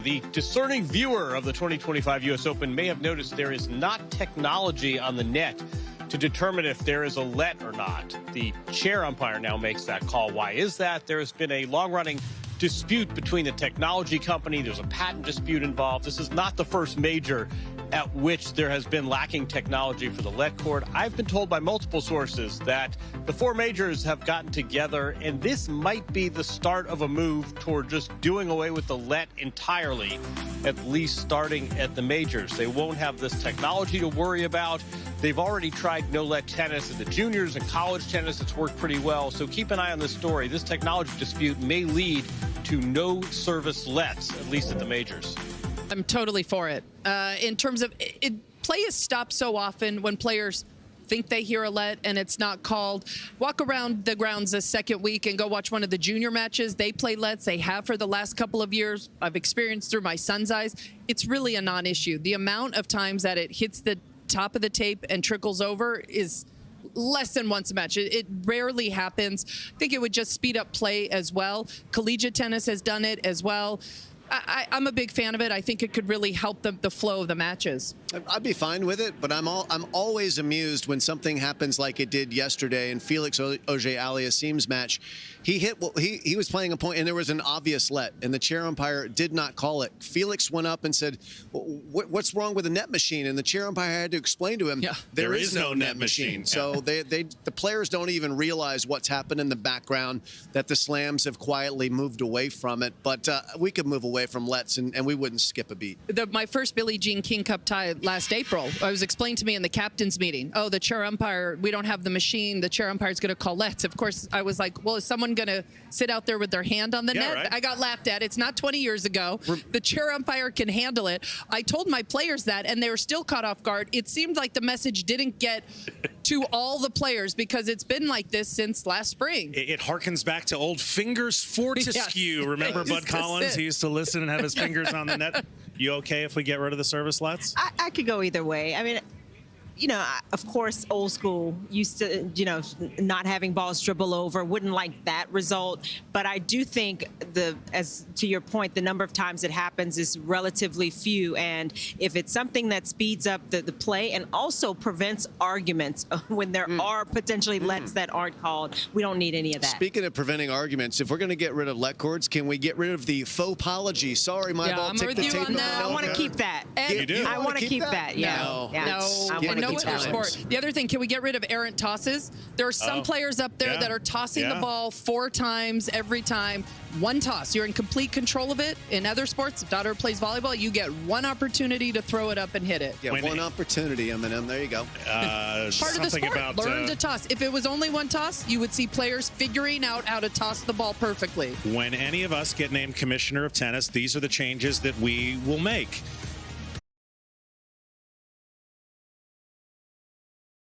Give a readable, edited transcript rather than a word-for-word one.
The discerning viewer of the 2025 U.S. Open may have noticed there is not technology on the net to determine if there is a let or not. The chair umpire now makes that call. Why is that? There has been a long-running dispute between the technology company. There's a patent dispute involved. This is not the first major at which there has been lacking technology for the let court. I've been told by multiple sources that the four majors have gotten together, and this might be the start of a move toward just doing away with the let entirely, at least starting at the majors. They won't have this technology to worry about. They've already tried no-let tennis at the juniors and college tennis. It's worked pretty well. So keep an eye on this story. This technology dispute may lead to no service lets, at least at the majors. I'm totally for it. In terms of play is stopped so often when players think they hear a let and it's not called. Walk around the grounds this second week and go watch one of the junior matches. They play lets. They have for the last couple of years. I've experienced through my son's eyes. It's really a non-issue. The amount of times that it hits the top of the tape and trickles over is less than once a match. It rarely happens. I think it would just speed up play as well. Collegiate tennis has done it as well. I'm a big fan of it. I think it could really help the flow of the matches. I'd be fine with it, but I'm always amused when something happens like it did yesterday in Felix Auger-Aliassime's match. He was playing a point, and there was an obvious let, and the chair umpire did not call it. Felix went up and said, "What's wrong with the net machine?" And the chair umpire had to explain to him, there is no net machine. So the players don't even realize what's happened in the background, that the slams have quietly moved away from it. But we could move away from lets, and we wouldn't skip a beat. My first Billie Jean King Cup tie last April, it was explained to me in the captain's meeting, oh, the chair umpire, we don't have the machine, the chair umpire is going to call lets. Of course, I was like, well, is someone going to sit out there with their hand on the net? Right. I got laughed at. It's not 20 years ago. The chair umpire can handle it. I told my players that, and they were still caught off guard. It seemed like the message didn't get to all the players because it's been like this since last spring. It harkens back to old Fingers Fortescue. Remember Bud Collins? He used to listen and have his fingers on the net. You okay if we get rid of the service lets? I could go either way. I mean, of course, old school used to, not having balls dribble over, wouldn't like that result. But I do think as to your point, the number of times it happens is relatively few. And if it's something that speeds up the play and also prevents arguments when there are potentially lets that aren't called, we don't need any of that. Speaking of preventing arguments, if we're going to get rid of let cords, can we get rid of the faux apology? Sorry, my ball ticked the tape. I want to keep that. You do? I want to keep that. Yeah. No. No other sport. The other thing, can we get rid of errant tosses? There are some players up there that are tossing the ball 4 times every time. One toss. You're in complete control of it. In other sports, if daughter plays volleyball, you get one opportunity to throw it up and hit it. Yeah, one opportunity, Eminem. There you go. Part of the sport. Learn to toss. If it was only one toss, you would see players figuring out how to toss the ball perfectly. When any of us get named commissioner of tennis, these are the changes that we will make.